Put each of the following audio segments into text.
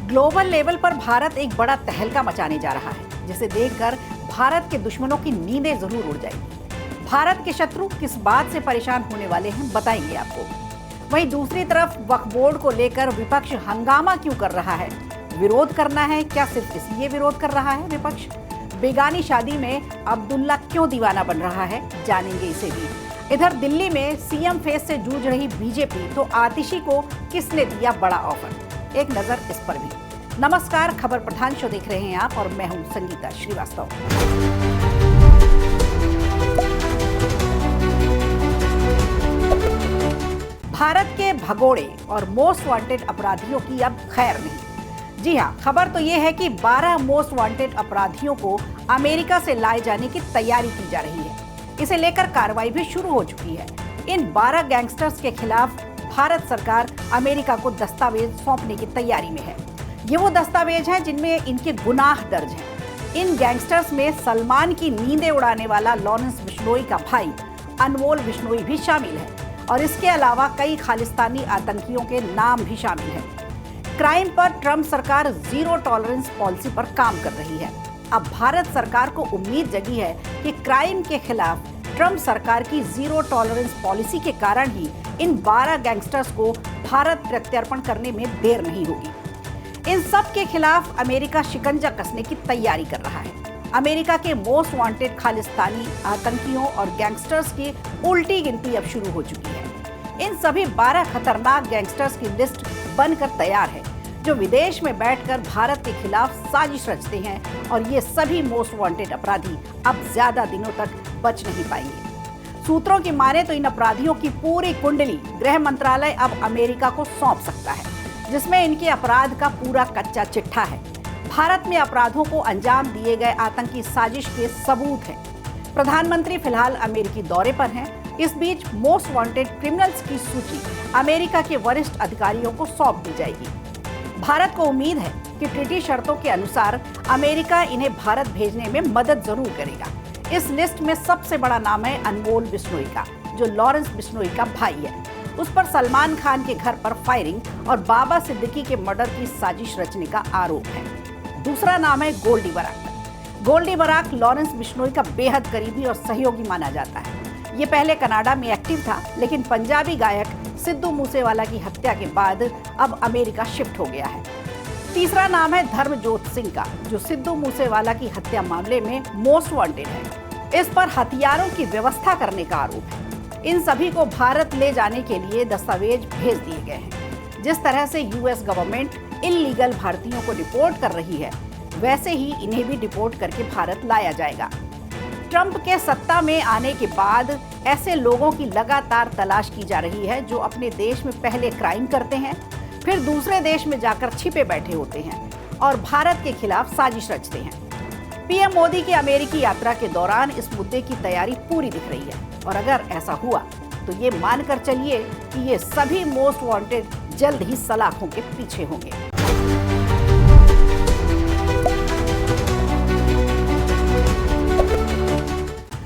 Global level पर भारत एक बड़ा तहलका मचाने जा रहा है, जिसे देखकर भारत के दुश्मनों की नींदें जरूर उड़ जाएंगी। भारत के शत्रु किस बात से परेशान होने वाले हैं, बताएंगे आपको। वहीं दूसरी तरफ वक्फ बोर्ड को लेकर विपक्ष हंगामा क्यों कर रहा है? विरोध करना है क्या सिर्फ इसलिए विरोध कर रहा है विपक्ष? बेगानी शादी में अब्दुल्ला क्यों दीवाना बन रहा है, जानेंगे इसे भी। इधर दिल्ली में सीएम फेस से जूझ रही बीजेपी, तो आतिशी को किसने दिया बड़ा ऑफर? एक नजर इस पर भी। नमस्कार, खबर प्रधान शो देख रहे हैं आप और मैं हूं संगीता श्रीवास्तव। भारत के भगोड़े और मोस्ट वांटेड अपराधियों की अब खैर नहीं। जी हां, खबर तो यह है कि 12 मोस्ट वांटेड अपराधियों को अमेरिका से लाए जाने की तैयारी की जा रही है। इसे लेकर कार्रवाई भी शुरू हो चुकी है। इन 12 गैंगस्टर्स के खिलाफ भारत सरकार अमेरिका को दस्तावेज सौंपने की तैयारी में है। ये वो दस्तावेज हैं जिनमें इनके गुनाह दर्ज हैं। इन गैंगस्टर्स में सलमान की नींदें उड़ाने वाला लॉरेंस बिश्नोई का भाई अनमोल बिश्नोई भी शामिल है और इसके अलावा कई खालिस्तानी आतंकियों के नाम भी शामिल हैं। क्राइम पर ट्रंप सरकार जीरो टॉलरेंस पॉलिसी पर काम कर रही है। अब भारत सरकार को उम्मीद जगी है कि क्राइम के खिलाफ ट्रंप सरकार की जीरो टॉलरेंस पॉलिसी के कारण ही इन 12 गैंगस्टर्स को भारत प्रत्यर्पण करने में देर नहीं होगी। इन सब के खिलाफ अमेरिका शिकंजा कसने की तैयारी कर रहा है। अमेरिका के मोस्ट वांटेड खालिस्तानी आतंकियों और गैंगस्टर्स की उल्टी गिनती अब शुरू हो चुकी है। इन सभी 12 खतरनाक गैंगस्टर्स की लिस्ट बनकर तैयार है, जो विदेश में बैठकर भारत के खिलाफ साजिश रचते हैं, और ये सभी मोस्ट वांटेड अपराधी अब ज्यादा दिनों तक बच नहीं पाएंगे। सूत्रों की माने तो इन अपराधियों की पूरी कुंडली गृह मंत्रालय अब अमेरिका को सौंप सकता है, जिसमें इनके अपराध का पूरा कच्चा चिट्ठा है। भारत में अपराधों को अंजाम दिए गए आतंकी साजिश के सबूत हैं। प्रधानमंत्री फिलहाल अमेरिकी दौरे पर हैं। इस बीच मोस्ट वांटेड क्रिमिनल्स की सूची अमेरिका के वरिष्ठ अधिकारियों को सौंप दी जाएगी। भारत को उम्मीद है कि ट्रीटी शर्तों के अनुसार अमेरिका इन्हें भारत भेजने में मदद जरूर करेगा। इस लिस्ट में सबसे बड़ा नाम है अनमोल बिश्नोई का, जो लॉरेंस बिश्नोई का भाई है। उस पर सलमान खान के घर पर फायरिंग और बाबा सिद्दीकी के मर्डर की साजिश रचने का आरोप है। दूसरा नाम है गोल्डी बराक। गोल्डी बराक लॉरेंस बिश्नोई का बेहद करीबी और सहयोगी माना जाता है। ये पहले कनाडा में एक्टिव था, लेकिन पंजाबी गायक सिद्धू मूसेवाला की हत्या के बाद अब अमेरिका शिफ्ट हो गया है। तीसरा नाम है धर्मजोत सिंह का, जो सिद्धू मूसेवाला की हत्या मामले में मोस्ट वांटेड है। इस पर हथियारों की व्यवस्था करने का आरोप है। इन सभी को भारत ले जाने के लिए दस्तावेज भेज दिए गए हैं। जिस तरह से यूएस गवर्नमेंट इल्लीगल भारतीयों को डिपोर्ट कर रही है, वैसे ही इन्हें भी डिपोर्ट करके भारत लाया जाएगा। ट्रंप के सत्ता में आने के बाद ऐसे लोगों की लगातार तलाश की जा रही है, जो अपने देश में पहले क्राइम करते हैं, फिर दूसरे देश में जाकर छिपे बैठे होते हैं और भारत के खिलाफ साजिश रचते हैं। पीएम मोदी की अमेरिकी यात्रा के दौरान इस मुद्दे की तैयारी पूरी दिख रही है, और अगर ऐसा हुआ तो ये मानकर चलिए कि ये सभी मोस्ट वांटेड जल्द ही सलाखों के पीछे होंगे।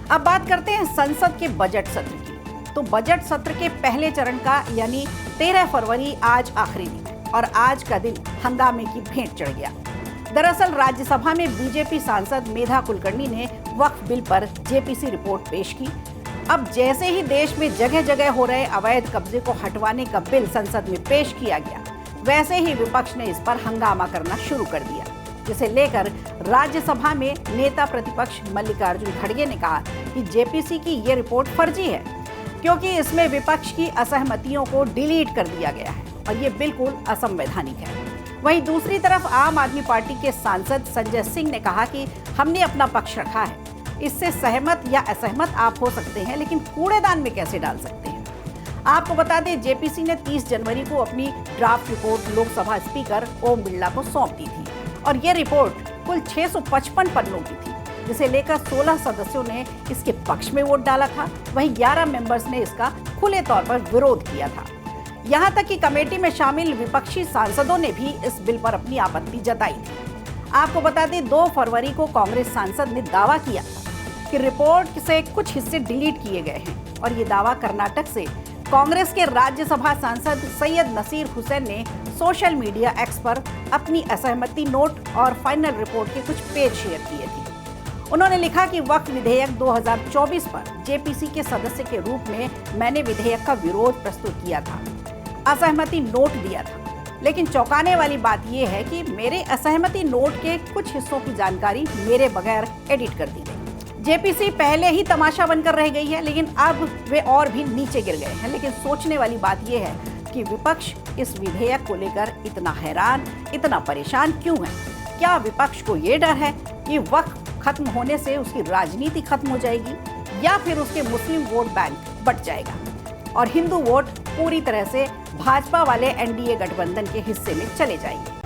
अब बात करते हैं संसद के बजट सत्र की। तो बजट सत्र के पहले चरण का यानी 13 फरवरी आज आखिरी दिन है, और आज का दिन हंगामे की भेंट चढ़ गया। दरअसल राज्यसभा में बीजेपी सांसद मेधा कुलकर्णी ने वक्फ बिल पर जेपीसी रिपोर्ट पेश की। अब जैसे ही देश में जगह जगह हो रहे अवैध कब्जे को हटवाने का बिल संसद में पेश किया गया, वैसे ही विपक्ष ने इस पर हंगामा करना शुरू कर दिया, जिसे लेकर राज्यसभा में नेता प्रतिपक्ष मल्लिकार्जुन खड़गे ने कहा कि जेपीसी की ये रिपोर्ट फर्जी है, क्योंकि इसमें विपक्ष की असहमतियों को डिलीट कर दिया गया है और ये बिल्कुल असंवैधानिक है। वहीं दूसरी तरफ आम आदमी पार्टी के सांसद संजय सिंह ने कहा कि हमने अपना पक्ष रखा है, इससे सहमत या असहमत आप हो सकते हैं, लेकिन कूड़ेदान में कैसे डाल सकते हैं। आपको बता दें, जेपीसी ने 30 जनवरी को अपनी draft report Lok Sabha speaker Om Birla को सौंप दी थी, और ये रिपोर्ट कुल 655 पन्नों की थी, जिसे लेकर 16 सदस्यों ने इसके पक्ष में वोट डाला था। वहीं 11 मेंबर्स ने इसका खुले तौर पर विरोध किया था। यहाँ तक कि कमेटी में शामिल विपक्षी सांसदों ने भी इस बिल पर अपनी आपत्ति जताई थी। आपको बता दें, 2 फरवरी को कांग्रेस सांसद ने दावा किया था कि रिपोर्ट से कुछ हिस्से डिलीट किए गए हैं, और ये दावा कर्नाटक से कांग्रेस के राज्यसभा सांसद सैयद नसीर हुसैन ने सोशल मीडिया एक्स पर अपनी असहमति नोट और फाइनल रिपोर्ट के कुछ पेज शेयर किए थे। उन्होंने लिखा कि वक्फ विधेयक 2024 पर जेपीसी के सदस्य के रूप में मैंने विधेयक का विरोध प्रस्तुत किया था, असहमति नोट दिया था, लेकिन चौंकाने वाली बात यह है कि मेरे असहमति नोट के कुछ हिस्सों की जानकारी मेरे बगैर एडिट कर दी गई। जेपीसी पहले ही तमाशा बनकर रह गई है, लेकिन अब वे और भी नीचे गिर गए हैं। लेकिन सोचने वाली बात यह है कि विपक्ष इस विधेयक को लेकर इतना हैरान, इतना परेशान क्यों है? क्या विपक्ष को ये डर है कि वक्फ खत्म होने से उसकी राजनीति खत्म हो जाएगी, या फिर उसके मुस्लिम वोट बैंक बट जाएगा और हिंदू वोट पूरी तरह से भाजपा वाले एनडीए गठबंधन के हिस्से में चले जाएंगे?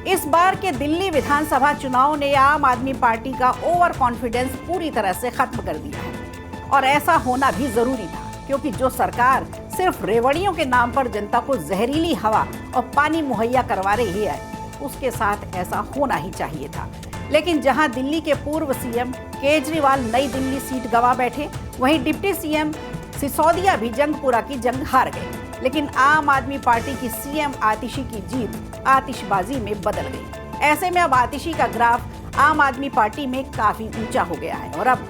इस बार के दिल्ली विधानसभा चुनाव ने आम आदमी पार्टी का ओवर कॉन्फिडेंस पूरी तरह से खत्म कर दिया है, और ऐसा होना भी जरूरी था, क्योंकि जो सरकार सिर्फ रेवड़ियों के नाम पर जनता को जहरीली हवा और पानी मुहैया करवा रही है, उसके साथ ऐसा होना ही चाहिए था। लेकिन जहां दिल्ली के पूर्व सीएम केजरीवाल नई दिल्ली सीट गंवा बैठे, वहीं डिप्टी सीएम सिसोदिया भी जंगपुरा की जंग हार गए। लेकिन आम आदमी पार्टी की सीएम आतिशी की जीत आतिशबाजी में बदल गई। ऐसे में अब आतिशी का ग्राफ आम आदमी पार्टी में काफी ऊंचा हो गया है, और अब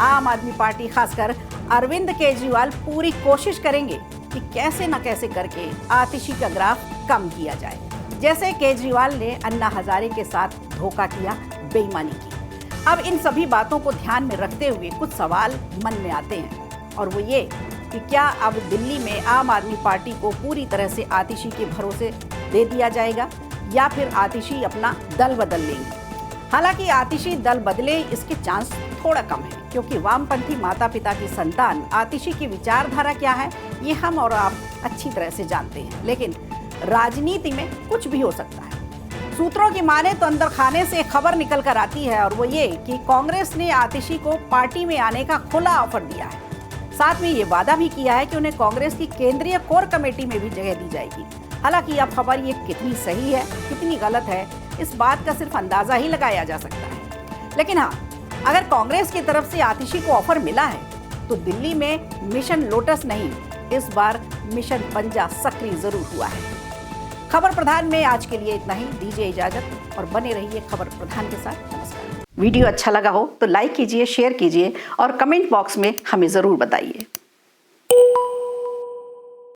आम आदमी पार्टी खासकर अरविंद केजरीवाल पूरी कोशिश करेंगे कि कैसे न कैसे करके आतिशी का ग्राफ कम किया जाए। जैसे केजरीवाल ने अन्ना हजारे के साथ धोखा किया, बेईमानी की। अब इन सभी बातों को ध्यान में रखते हुए कुछ सवाल मन में आते हैं, और वो ये कि क्या अब दिल्ली में आम आदमी पार्टी को पूरी तरह से आतिशी के भरोसे दे दिया जाएगा, या फिर आतिशी अपना दल बदल लेंगी? हालांकि आतिशी दल बदले इसके चांस थोड़ा कम है, क्योंकि वामपंथी माता पिता की संतान आतिशी की विचारधारा क्या है ये हम और आप अच्छी तरह से जानते हैं। लेकिन राजनीति में कुछ भी हो सकता है। सूत्रों की माने तो अंदर खाने से खबर निकल कर आती है, और वो ये कि कांग्रेस ने आतिशी को पार्टी में आने का खुला ऑफर दिया है। साथ में ये वादा भी किया है कि उन्हें कांग्रेस की केंद्रीय कोर कमेटी में भी जगह दी जाएगी। हालांकि अब खबर ये कितनी सही है, कितनी गलत है, इस बात का सिर्फ अंदाजा ही लगाया जा सकता है। लेकिन हाँ, अगर कांग्रेस की तरफ से आतिशी को ऑफर मिला है, तो दिल्ली में मिशन लोटस नहीं, इस बार मिशन पंजा सक्रिय जरूर हुआ है। खबर प्रधान में आज के लिए इतना ही। दीजिए इजाजत और बने रहिए खबर प्रधान के साथ। नमस्कार। वीडियो अच्छा लगा हो तो लाइक कीजिए, शेयर कीजिए और कमेंट बॉक्स में हमें जरूर बताइए।